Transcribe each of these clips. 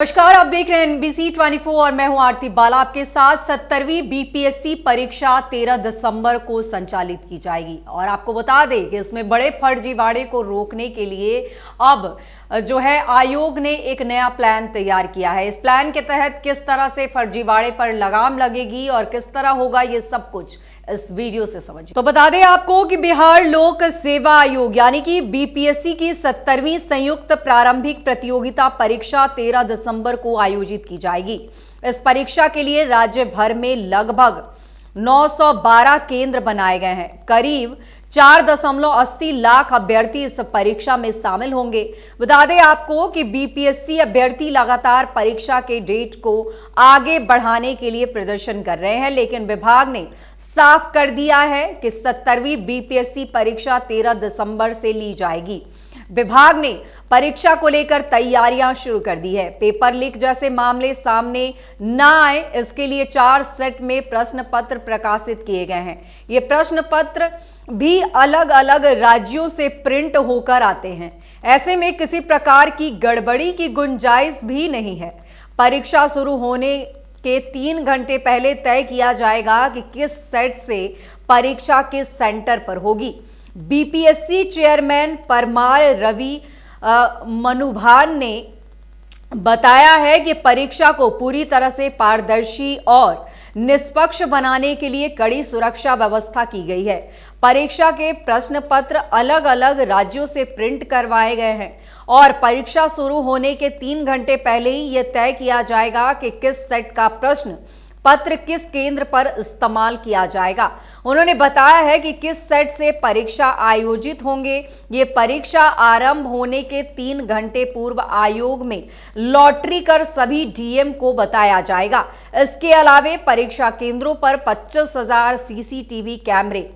नमस्कार, आप देख रहे हैं NBC 24 और मैं हूं आरती बाला आपके साथ। 70वीं बीपीएससी परीक्षा 13 दिसंबर को संचालित की जाएगी और आपको बता दें कि इसमें बड़े फर्जीवाड़े को रोकने के लिए अब जो है आयोग ने एक नया प्लान तैयार किया है। इस प्लान के तहत किस तरह से फर्जीवाड़े पर लगाम लगेगी और किस तरह होगा, ये सब कुछ इस वीडियो से समझिए। तो बता दें आपको कि बिहार लोक सेवा आयोग यानी कि बीपीएससी की 70वीं संयुक्त प्रारंभिक प्रतियोगिता परीक्षा 13 दिसंबर को आयोजित की जाएगी। इस परीक्षा के लिए राज्य भर में लगभग 912 केंद्र बनाए गए हैं। करीब 4.80 लाख अभ्यर्थी इस परीक्षा में शामिल होंगे। बता दें आपको कि बीपीएससी अभ्यर्थी लगातार परीक्षा के डेट को आगे बढ़ाने के लिए प्रदर्शन कर रहे हैं, लेकिन विभाग ने साफ कर दिया है कि 70वीं बीपीएससी परीक्षा 13 दिसंबर से ली जाएगी। विभाग ने परीक्षा को लेकर तैयारियां शुरू कर दी है। पेपर लीक जैसे मामले सामने न आए, इसके लिए 4 सेट में प्रश्न पत्र प्रकाशित किए गए हैं। ये प्रश्न पत्र भी अलग अलग राज्यों से प्रिंट होकर आते हैं। ऐसे में किसी प्रकार की गड़बड़ी की गुंजाइश भी नहीं है। परीक्षा शुरू होने के 3 घंटे पहले तय किया जाएगा कि किस सेट से परीक्षा किस सेंटर पर होगी। बीपीएससी चेयरमैन परमार रवि मनुभान ने बताया है कि परीक्षा को पूरी तरह से पारदर्शी और निष्पक्ष बनाने के लिए कड़ी सुरक्षा व्यवस्था की गई है। परीक्षा के प्रश्न पत्र अलग अलग राज्यों से प्रिंट करवाए गए हैं और परीक्षा शुरू होने के 3 घंटे पहले ही यह तय किया जाएगा कि किस सेट का प्रश्न पत्र किस केंद्र पर इस्तेमाल किया जाएगा। उन्होंने बताया है कि किस सेट से परीक्षा आयोजित होंगे। ये परीक्षा आरंभ होने के 3 घंटे पूर्व आयोग में लॉटरी कर सभी डीएम को बताया जाएगा। इसके अलावे परीक्षा केंद्रों पर 25,000 सीसीटीवी कैमरे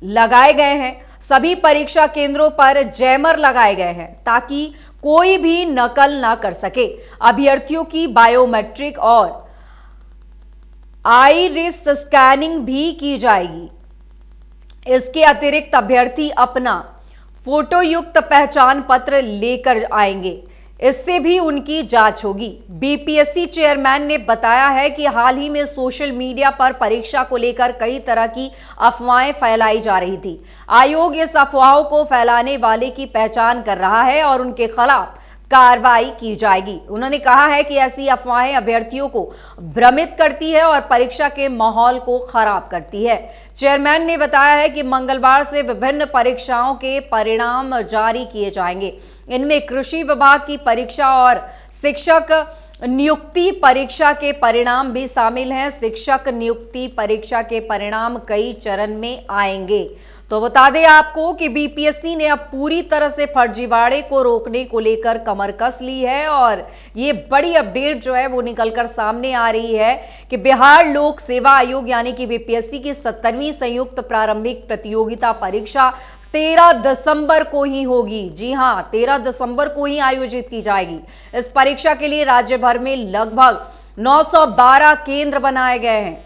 लगाए गए हैं। सभी परीक्षा केंद्रों पर जैमर लगाए गए हैं ताकि कोई भी नकल ना कर सके। अभ्यर्थियों की बायोमेट्रिक और आईरिस स्कैनिंग भी की जाएगी। इसके अतिरिक्त अभ्यर्थी अपना फोटो युक्त पहचान पत्र लेकर आएंगे, इससे भी उनकी जांच होगी। बीपीएससी चेयरमैन ने बताया है कि हाल ही में सोशल मीडिया पर परीक्षा को लेकर कई तरह की अफवाहें फैलाई जा रही थी। आयोग इस अफवाहों को फैलाने वाले की पहचान कर रहा है और उनके खिलाफ कार्रवाई की जाएगी। उन्होंने कहा है कि ऐसी अफवाहें अभ्यर्थियों को भ्रमित करती है और परीक्षा के माहौल को खराब करती है। चेयरमैन ने बताया है कि मंगलवार से विभिन्न परीक्षाओं के परिणाम जारी किए जाएंगे। इनमें कृषि विभाग की परीक्षा और शिक्षक नियुक्ति परीक्षा के परिणाम भी शामिल हैं। शिक्षक नियुक्ति परीक्षा के परिणाम कई चरण में आएंगे। तो बता दें आपको कि बीपीएससी ने अब पूरी तरह से फर्जीवाड़े को रोकने को लेकर कमर कस ली है और ये बड़ी अपडेट जो है वो निकलकर सामने आ रही है कि बिहार लोक सेवा आयोग यानी कि बीपीएससी की 70वीं संयुक्त प्रारंभिक प्रतियोगिता परीक्षा 13 दिसंबर को ही होगी। जी हां, 13 दिसंबर को ही आयोजित की जाएगी। इस परीक्षा के लिए राज्य भर में लगभग 912 केंद्र बनाए गए हैं।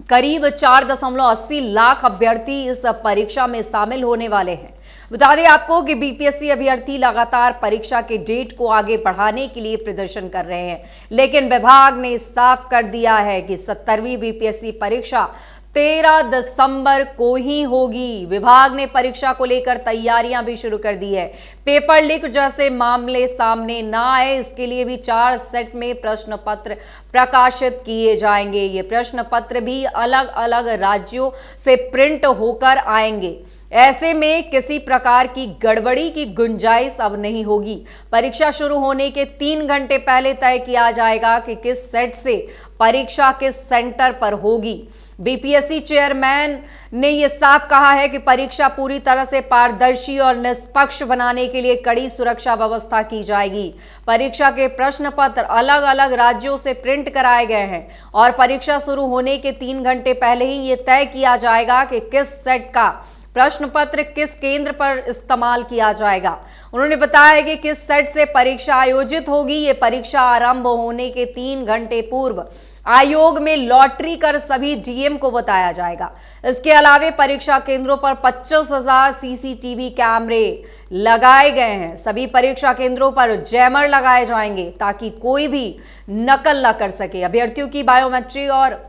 करीब 4.80 लाख अभ्यर्थी इस परीक्षा में शामिल होने वाले हैं। बता दें आपको कि बीपीएससी अभ्यर्थी लगातार परीक्षा के डेट को आगे बढ़ाने के लिए प्रदर्शन कर रहे हैं, लेकिन विभाग ने साफ कर दिया है कि 70वीं बीपीएससी परीक्षा 13 दिसंबर को ही होगी। विभाग ने परीक्षा को लेकर तैयारियां भी शुरू कर दी है। पेपर लीक जैसे मामले सामने ना आए, इसके लिए भी 4 सेट में प्रश्न पत्र प्रकाशित किए जाएंगे। ये प्रश्न पत्र भी अलग अलग राज्यों से प्रिंट होकर आएंगे। ऐसे में किसी प्रकार की गड़बड़ी की गुंजाइश अब नहीं होगी। परीक्षा शुरू होने के 3 घंटे पहले तय किया जाएगा कि किस सेट से परीक्षा किस सेंटर पर होगी। बीपीएससी चेयरमैन ने यह साफ कहा है कि परीक्षा पूरी तरह से पारदर्शी और निष्पक्ष बनाने के लिए कड़ी सुरक्षा व्यवस्था की जाएगी। परीक्षा के प्रश्न पत्र अलग अलग राज्यों से प्रिंट कराए गए हैं और परीक्षा शुरू होने के 3 घंटे पहले ही यह तय किया जाएगा कि किस सेट का प्रश्न पत्र किस केंद्र पर इस्तेमाल किया जाएगा। उन्होंने बताया है कि किस सेट से परीक्षा आयोजित होगी। ये परीक्षा आरंभ होने के 3 घंटे पूर्व आयोग में लॉटरी कर सभी डीएम को बताया जाएगा। इसके अलावा परीक्षा केंद्रों पर 25,000 सीसीटीवी कैमरे लगाए गए हैं। सभी परीक्षा केंद्रों पर जैमर लगाए जाएंगे ताकि कोई भी नकल न कर सके। अभ्यर्थियों की बायोमेट्रिक और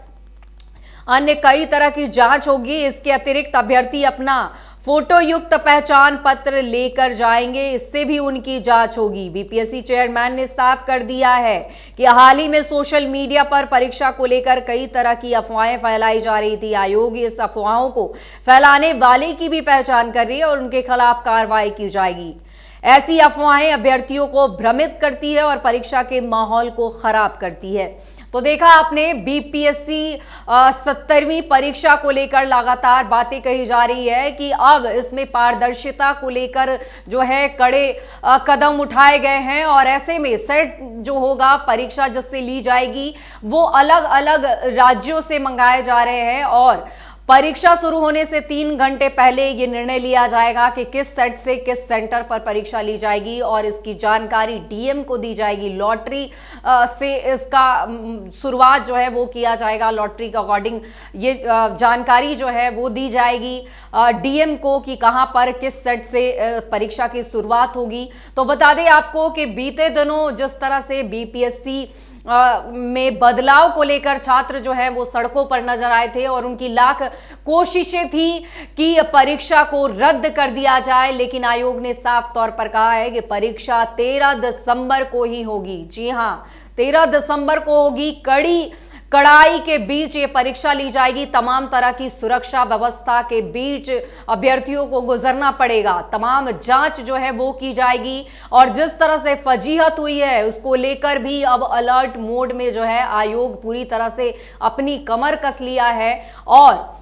अन्य कई तरह की जांच होगी। इसके अतिरिक्त अभ्यर्थी अपना फोटो युक्त पहचान पत्र लेकर जाएंगे, इससे भी उनकी जांच होगी। बीपीएससी चेयरमैन ने साफ कर दिया है कि हाल ही में सोशल मीडिया पर परीक्षा को लेकर कई तरह की अफवाहें फैलाई जा रही थी। आयोग इस अफवाहों को फैलाने वाले की भी पहचान कर रही है और उनके खिलाफ कार्रवाई की जाएगी। ऐसी अफवाहें अभ्यर्थियों को भ्रमित करती है और परीक्षा के माहौल को खराब करती है। तो देखा आपने, बीपीएससी 70वीं परीक्षा को लेकर लगातार बातें कही जा रही है कि अब इसमें पारदर्शिता को लेकर जो है कड़े कदम उठाए गए हैं और ऐसे में सेट जो होगा, परीक्षा जिससे ली जाएगी वो अलग अलग राज्यों से मंगाए जा रहे हैं और परीक्षा शुरू होने से 3 घंटे पहले ये निर्णय लिया जाएगा कि किस सेट से किस सेंटर पर परीक्षा ली जाएगी और इसकी जानकारी डीएम को दी जाएगी। लॉटरी से इसका शुरुआत जो है वो किया जाएगा। लॉटरी के अकॉर्डिंग ये जानकारी जो है वो दी जाएगी डीएम को कि कहां पर किस सेट से परीक्षा की शुरुआत होगी। तो बता दें आपको कि बीते दिनों जिस तरह से बीपीएससी में बदलाव को लेकर छात्र जो है वो सड़कों पर नजर आए थे और उनकी लाख कोशिशें थी कि परीक्षा को रद्द कर दिया जाए, लेकिन आयोग ने साफ तौर पर कहा है कि परीक्षा 13 दिसंबर को ही होगी। जी हां, 13 दिसंबर को होगी। कड़ाई के बीच ये परीक्षा ली जाएगी। तमाम तरह की सुरक्षा व्यवस्था के बीच अभ्यर्थियों को गुजरना पड़ेगा। तमाम जांच जो है वो की जाएगी और जिस तरह से फजीहत हुई है उसको लेकर भी अब अलर्ट मोड में जो है आयोग पूरी तरह से अपनी कमर कस लिया है और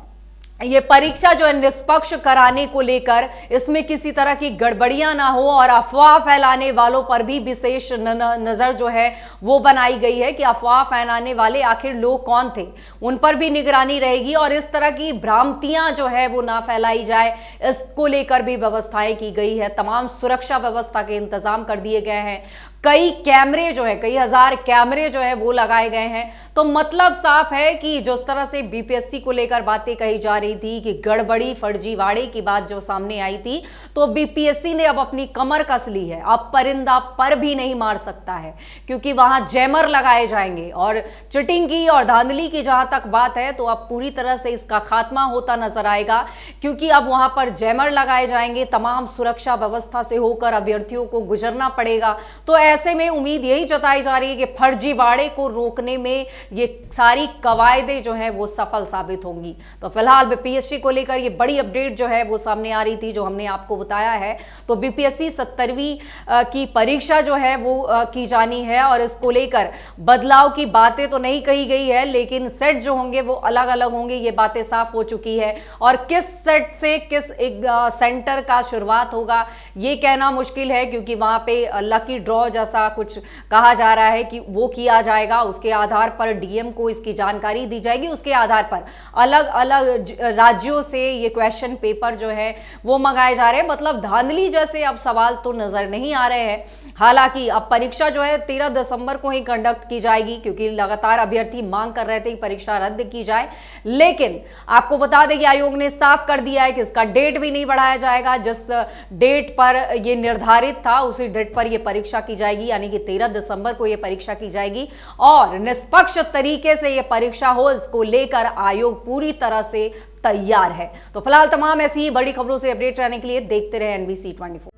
ये परीक्षा जो है निष्पक्ष कराने को लेकर इसमें किसी तरह की गड़बड़ियां ना हो और अफवाह फैलाने वालों पर भी विशेष नजर जो है वो बनाई गई है कि अफवाह फैलाने वाले आखिर लोग कौन थे, उन पर भी निगरानी रहेगी और इस तरह की भ्रांतियां जो है वो ना फैलाई जाए, इसको लेकर भी व्यवस्थाएं की गई है। तमाम सुरक्षा व्यवस्था के इंतजाम कर दिए गए हैं। कई कैमरे जो है, कई हजार कैमरे जो है वो लगाए गए हैं। तो मतलब साफ है कि जिस तरह से बीपीएससी को लेकर बातें कही जा रही थी कि गड़बड़ी फर्जीवाड़े की बात जो सामने आई थी, तो बीपीएससी ने अब अपनी कमर कस ली है। अब परिंदा पर भी नहीं मार सकता है क्योंकि वहां जैमर लगाए जाएंगे और चिटिंग की और धांधली की जहां तक बात है तो अब पूरी तरह से इसका खात्मा होता नजर आएगा क्योंकि अब वहां पर जैमर लगाए जाएंगे। तमाम सुरक्षा व्यवस्था से होकर अभ्यर्थियों को गुजरना पड़ेगा। तो ऐसे में उम्मीद यही जताई जा रही है कि फर्जीवाड़े को रोकने में ये सारी कवायदें जो हैं वो सफल साबित होंगी। तो फिलहाल बीपीएससी को लेकर ये बड़ी अपडेट जो है वो सामने आ रही थी जो हमने आपको बताया है। तो बीपीएससी 70वीं की परीक्षा जो है वो की जानी है और इसको लेकर बदलाव की बातें तो नहीं कही गई है, लेकिन सेट जो होंगे वो अलग अलग होंगे, ये बातें साफ हो चुकी है। और किस सेट से किस एक सेंटर का शुरुआत होगा ये कहना मुश्किल है क्योंकि वहां पे लकी ड्रॉ जैसा कुछ कहा जा रहा है कि वो किया जाएगा। उसके आधार पर डीएम को इसकी जानकारी दी जाएगी। उसके आधार पर अलग अलग राज्यों से ये क्वेश्चन पेपर जो है वो मंगाए जा रहे हैं। मतलब धांधली जैसे अब सवाल तो नजर नहीं आ रहे हैं। हालांकि अब परीक्षा जो है 13 दिसंबर को ही कंडक्ट की जाएगी क्योंकि लगातार अभ्यर्थी मांग कर रहे थे कि परीक्षा रद्द की जाए, लेकिन आपको बता दें कि आयोग ने साफ कर दिया है कि इसका डेट भी नहीं बढ़ाया जाएगा। जिस डेट पर यह निर्धारित था उसी डेट पर यह परीक्षा की जाएगी, यानी कि 13 दिसंबर को यह परीक्षा की जाएगी और निष्पक्ष तरीके से यह परीक्षा हो, इसको लेकर आयोग पूरी तरह से तैयार है। तो फिलहाल तमाम ऐसी ही बड़ी खबरों से अपडेट रहने के लिए देखते रहे NBC 24।